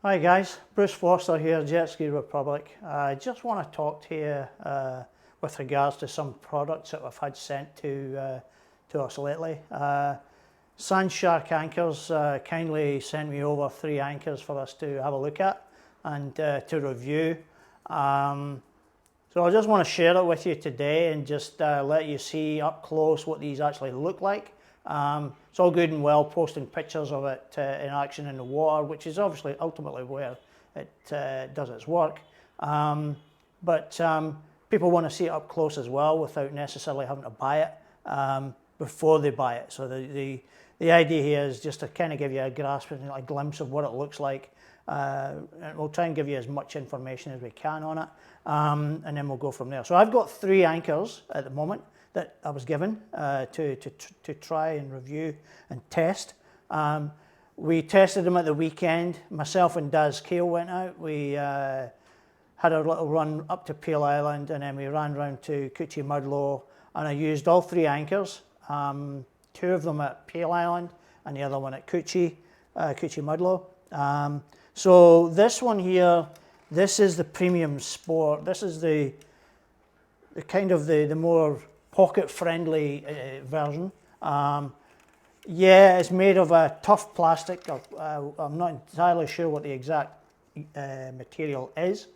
Hi guys, Bruce Foster here, Jet Ski Republic. I just want to talk to you with regards to some products that we've had sent to us lately. Sandshark Anchors kindly sent me over 3 anchors for us to have a look at and to review. So I just want to share it with you today and just let you see up close what these actually look like. It's all good and well posting pictures of it in action in the water, which is obviously ultimately where it does its work. But people want to see it up close as well without necessarily having to buy it before they buy it. So the idea here is just to kind of give you a grasp and a glimpse of what it looks like. And we'll try and give you as much information as we can on it, and then we'll go from there. So I've got 3 anchors at the moment that I was given to try and review and test. We tested them at the weekend. Myself and Daz Kale went out. We had a little run up to Peel Island, and then we ran round to Cuchimudlo, and I used all 3 anchors, 2 of them at Peel Island and the other one at Cuchimudlo. So this one here, this is the Premium Sport. This is the kind of the more pocket-friendly version. Yeah, it's made of a tough plastic. I'm not entirely sure what the exact material is,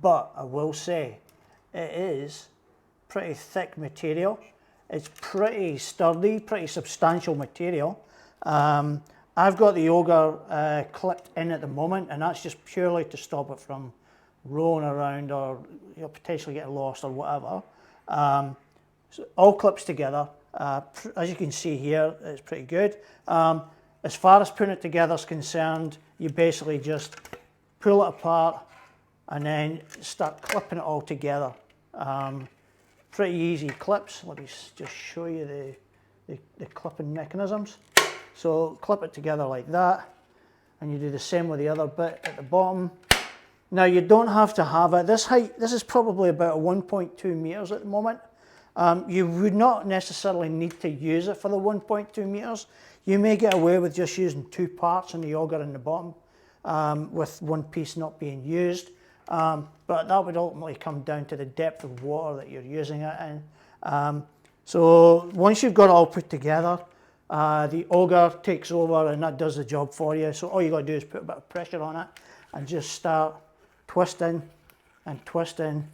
but I will say it is pretty thick material. It's pretty sturdy, pretty substantial material. I've got the Ogre clipped in at the moment, and that's just purely to stop it from rolling around or potentially getting lost or whatever. So all clips together. As you can see here, it's pretty good. As far as putting it together is concerned, you basically just pull it apart and then start clipping it all together. Pretty easy clips. Let me just show you the clipping mechanisms. So clip it together like that, and you do the same with the other bit at the bottom. Now you don't have to have it. This height, this is probably about 1.2 meters at the moment. You would not necessarily need to use it for the 1.2 meters. You may get away with just using 2 parts in the auger in the bottom, with one piece not being used. But that would ultimately come down to the depth of water that you're using it in. So once you've got it all put together, the auger takes over and that does the job for you. So all you got to do is put a bit of pressure on it and just start twisting and twisting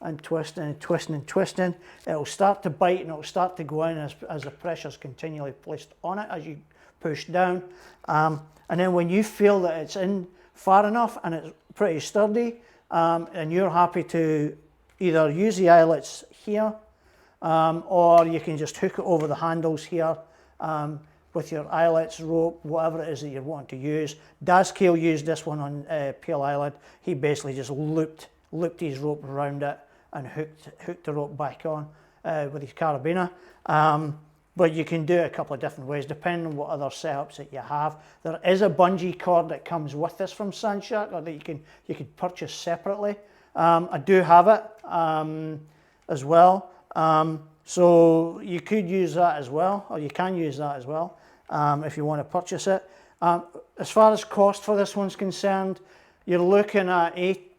and twisting and twisting and twisting. It'll start to bite and it'll start to go in as the pressure is continually placed on it as you push down. And then when you feel that it's in far enough and it's pretty sturdy, and you're happy to either use the eyelets here, or you can just hook it over the handles here with your eyelets, rope, whatever it is that you're wanting to use. Daz Kale used this one on Peel Island. He basically just looped his rope around it and hooked the rope back on with his carabiner. But you can do it a couple of different ways depending on what other setups that you have. There is a bungee cord that comes with this from Sandshark, or that you can purchase separately. I do have it as well. So you could use that as well, or you can use that as well if you want to purchase it. As far as cost for this one's concerned, you're looking at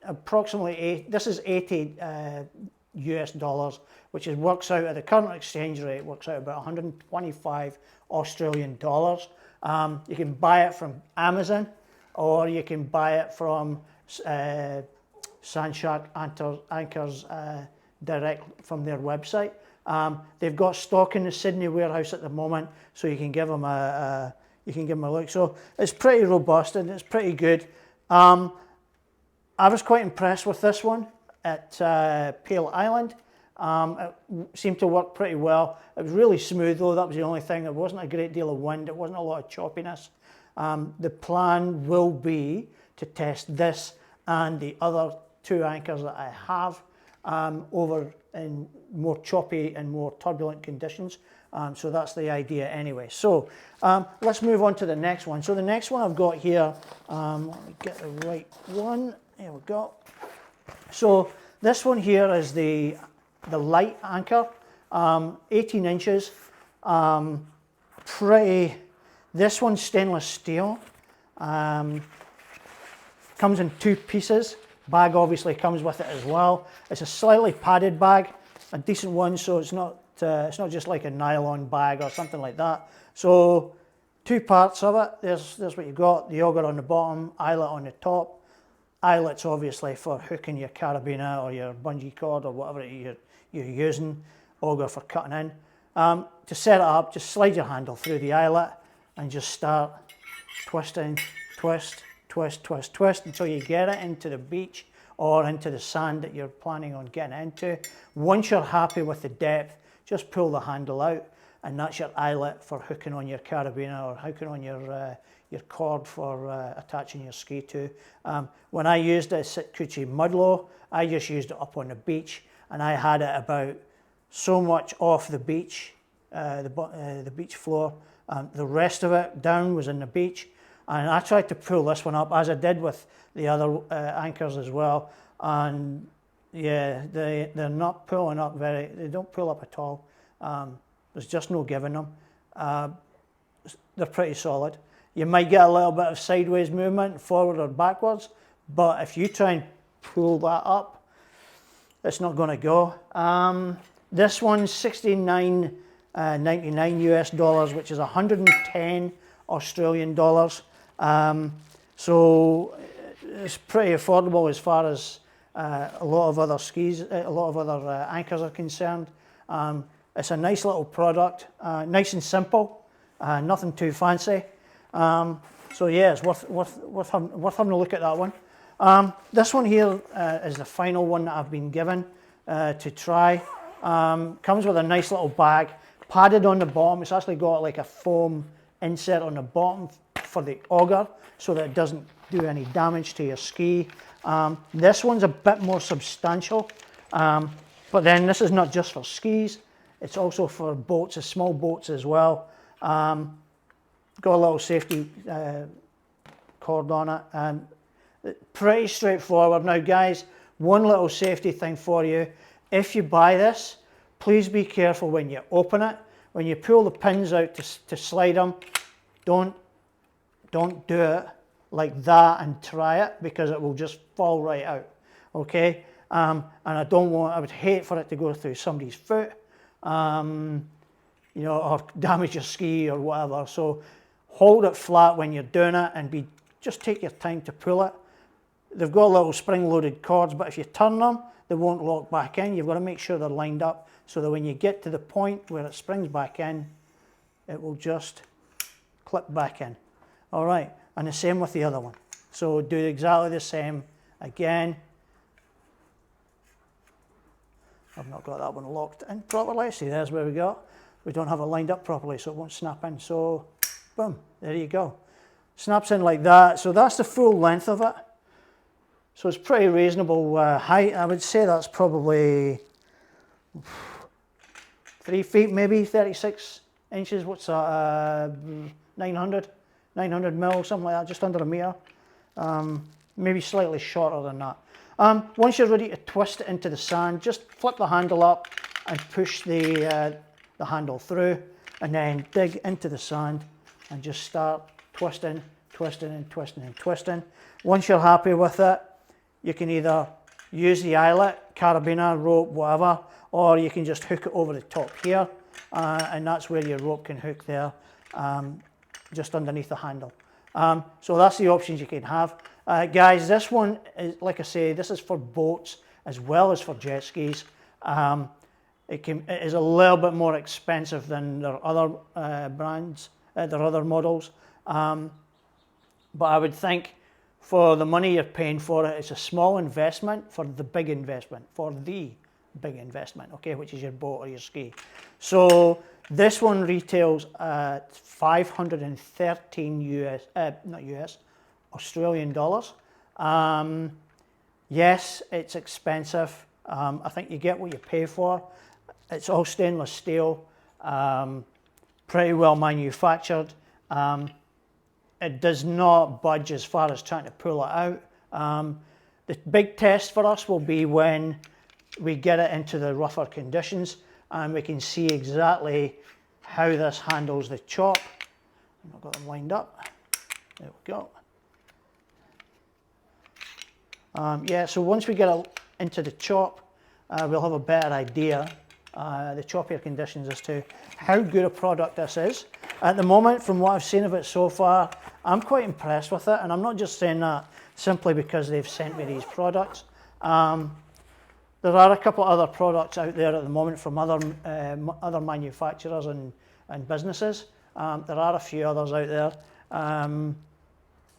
approximately $80 US dollars, which works out at the current exchange rate, works out about 125 Australian dollars. You can buy it from Amazon, or you can buy it from Sandshark Anchors direct from their website. They've got stock in the Sydney warehouse at the moment, so you can give them a look. So it's pretty robust and it's pretty good. I was quite impressed with this one at Peel Island. It seemed to work pretty well. It was really smooth though, that was the only thing. There wasn't a great deal of wind, it wasn't a lot of choppiness. The plan will be to test this and the other 2 anchors that I have over in more choppy and more turbulent conditions. So that's the idea anyway. So let's move on to the next one. So the next one I've got here, let me get the right one. There we go. So this one here is the light anchor, 18 inches. This one's stainless steel. Comes in 2 pieces. Bag obviously comes with it as well. It's a slightly padded bag, a decent one, so it's not just like a nylon bag or something like that. So 2 parts of it. There's what you've got, the auger on the bottom, eyelet on the top. Eyelets obviously for hooking your carabiner or your bungee cord or whatever you're using. Auger for cutting in. To set it up, just slide your handle through the eyelet and just start twisting, twist, twist, twist, twist until you get it into the beach or into the sand that you're planning on getting into. Once you're happy with the depth, just pull the handle out, and that's your eyelet for hooking on your carabiner or hooking on your cord for attaching your ski to. When I used it at Sitkuchi Mudlow, I just used it up on the beach, and I had it about so much off the beach, the beach floor. The rest of it down was in the beach, and I tried to pull this one up as I did with the other anchors as well, and yeah, they're not pulling up they don't pull up at all. There's just no giving them. They're pretty solid. You might get a little bit of sideways movement, forward or backwards, but if you try and pull that up, it's not going to go. This one's $69.99 US dollars, which is 110 Australian dollars. So it's pretty affordable as far as a lot of other anchors are concerned. It's a nice little product, nice and simple, nothing too fancy. So yeah, it's worth having a look at that one. This one here is the final one that I've been given to try. Comes with a nice little bag, padded on the bottom. It's actually got like a foam insert on the bottom for the auger so that it doesn't do any damage to your ski. This one's a bit more substantial, but then this is not just for skis, it's also for boats, small boats as well. Got a little safety cord on it, and pretty straightforward. Now guys, one little safety thing for you: if you buy this, please be careful when you open it. When you pull the pins out to slide them, don't do it like that and try it, because it will just fall right out. Okay, and I would hate for it to go through somebody's foot, you know, or damage your ski or whatever. So hold it flat when you're doing it, and just take your time to pull it. They've got little spring-loaded cords, but if you turn them, they won't lock back in. You've got to make sure they're lined up so that when you get to the point where it springs back in, it will just clip back in. All right, and the same with the other one. So do exactly the same again. I've not got that one locked in properly. See, there's where we go. We don't have it lined up properly, so it won't snap in. So, boom, there you go. Snaps in like that. So that's the full length of it. So it's pretty reasonable height. I would say that's probably 3 feet, maybe 36 inches. What's that? 900 mil, something like that, just under a meter. Maybe slightly shorter than that. Once you're ready to twist it into the sand, just flip the handle up and push the handle through, and then dig into the sand and just start twisting, twisting and twisting and twisting. Once you're happy with it, you can either use the eyelet, carabiner, rope, whatever, or you can just hook it over the top here, and that's where your rope can hook there, just underneath the handle. So that's the options you can have. Guys, this one is, like I say, this is for boats as well as for jet skis. It is a little bit more expensive than their other brands, their other models. But I would think for the money you're paying for it, it's a small investment for the big investment, okay, which is your boat or your ski. So this one retails at 513 Australian dollars. Yes, it's expensive. I think you get what you pay for. It's all stainless steel, pretty well manufactured. It does not budge as far as trying to pull it out. The big test for us will be when we get it into the rougher conditions and we can see exactly how this handles the chop. I've got them lined up. There we go. Yeah, so once we get into the chop, we'll have a better idea, the choppier conditions, as to how good a product this is. At the moment, from what I've seen of it so far, I'm quite impressed with it, and I'm not just saying that simply because they've sent me these products. There are a couple of other products out there at the moment from other manufacturers and businesses. There are a few others out there.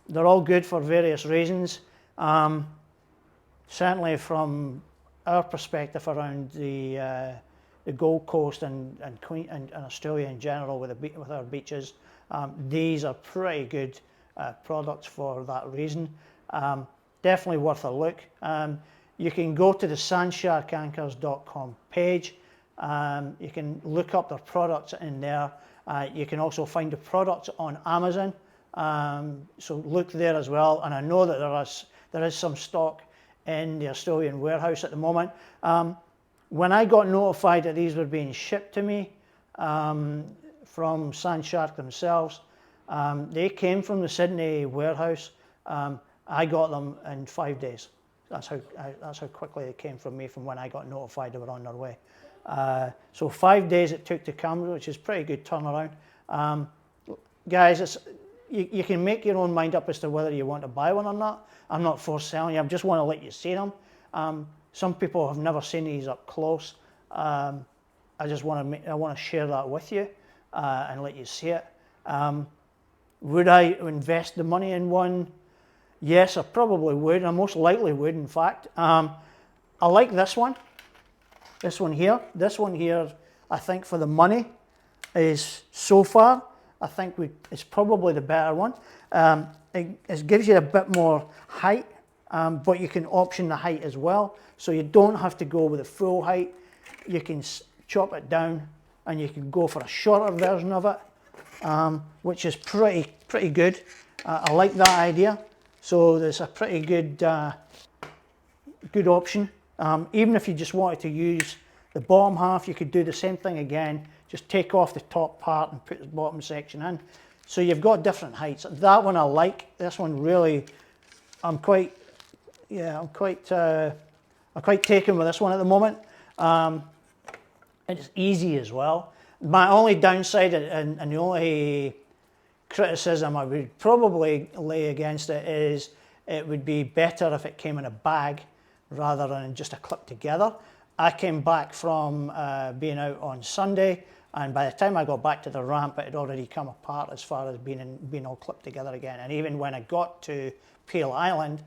They're all good for various reasons. Certainly from our perspective around the Gold Coast and Australia in general with our beaches, these are pretty good products for that reason. Definitely worth a look. You can go to the sandsharkanchors.com page. You can look up their products in there. You can also find the products on Amazon. So look there as well. And I know that there is some stock in the Australian warehouse at the moment. When I got notified that these were being shipped to me from Sandshark themselves, they came from the Sydney warehouse. I got them in 5 days. That's how quickly they came from me from when I got notified they were on their way. So 5 days it took to come, which is pretty good turnaround. Guys, you can make your own mind up as to whether you want to buy one or not. I'm not force selling you. I just want to let you see them. Some people have never seen these up close. I just want to share that with you and let you see it. Would I invest the money in one? Yes, I probably would. I most likely would, in fact. I like this one. This one here. This one here, I think for the money, is so far, I think it's probably the better one. It gives you a bit more height, but you can option the height as well. So you don't have to go with the full height. You can chop it down and you can go for a shorter version of it, which is pretty good. I like that idea. So there's a pretty good option. Even if you just wanted to use the bottom half, you could do the same thing again. Just take off the top part and put the bottom section in. So you've got different heights. That one I like. This one really, I'm quite taken with this one at the moment. It's easy as well. My only downside and the only criticism I would probably lay against it is it would be better if it came in a bag rather than just a clip together. I came back from being out on Sunday, and by the time I got back to the ramp, it had already come apart as far as being all clipped together again. And even when I got to Peel Island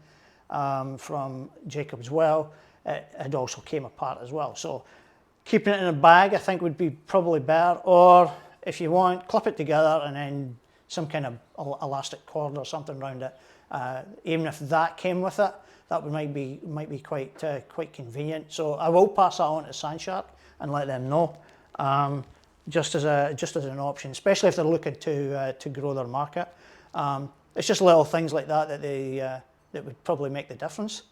from Jacob's Well, it also came apart as well. So keeping it in a bag, I think, would be probably better. Or if you want, clip it together and then some kind of elastic cord or something around it. Even if that came with it, that might be quite convenient. So I will pass that on to Sandshark and let them know, just as an option, especially if they're looking to grow their market. It's just little things like that that would probably make the difference.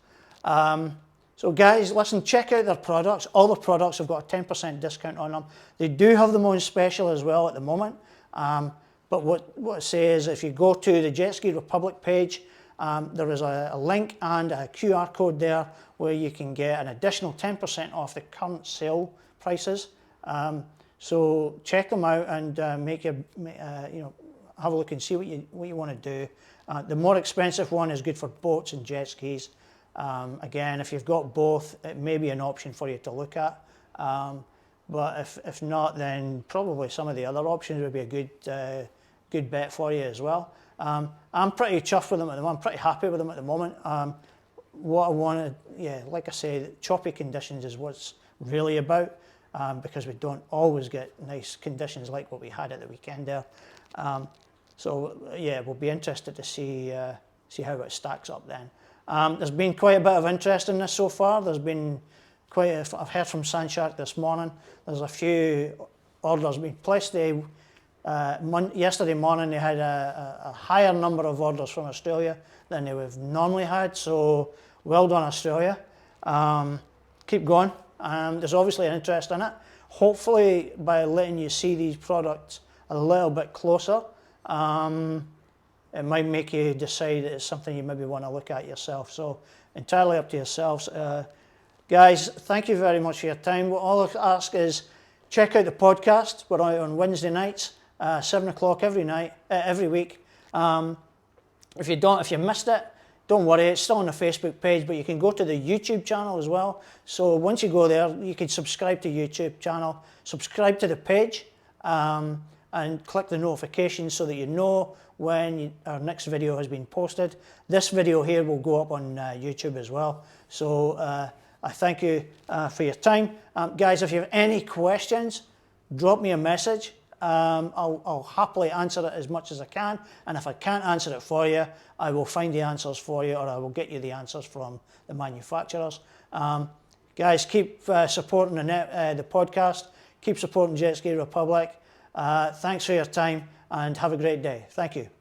So guys, listen, check out their products. All the products have got a 10% discount on them. They do have them on special as well at the moment. But what I say is, if you go to the Jet Ski Republic page, there is a link and a QR code there where you can get an additional 10% off the current sale prices. So check them out and have a look and see what you want to do. The more expensive one is good for boats and jet skis. Again, if you've got both, it may be an option for you to look at. But if not, then probably some of the other options would be a good bet for you as well. I'm pretty chuffed with them at the moment. I'm pretty happy with them at the moment. What I wanted, like I say, choppy conditions is what's really about, because we don't always get nice conditions like what we had at the weekend there. We'll be interested to see how it stacks up then. There's been quite a bit of interest in this so far. There's been I've heard from Sandshark this morning. There's a few orders being placed. Yesterday morning they had a higher number of orders from Australia than they would have normally had. So well done, Australia. Keep going. There's obviously an interest in it. Hopefully, by letting you see these products a little bit closer, it might make you decide that it's something you maybe want to look at yourself. So entirely up to yourselves. Guys, thank you very much for your time. What I'll ask is check out the podcast. We're on Wednesday nights, 7 o'clock every week. If you missed it, don't worry, it's still on the Facebook page, but you can go to the YouTube channel as well. So once you go there, you can subscribe to YouTube channel, subscribe to the page, and click the notifications so that you know when our next video has been posted. This video here will go up on YouTube as well. So I thank you for your time. Guys, if you have any questions, drop me a message. I'll happily answer it as much as I can, and if I can't answer it for you, I will find the answers for you, or I will get you the answers from the manufacturers. Guys, keep supporting the podcast, keep supporting Jet Ski Republic. Thanks for your time, and have a great day. Thank you.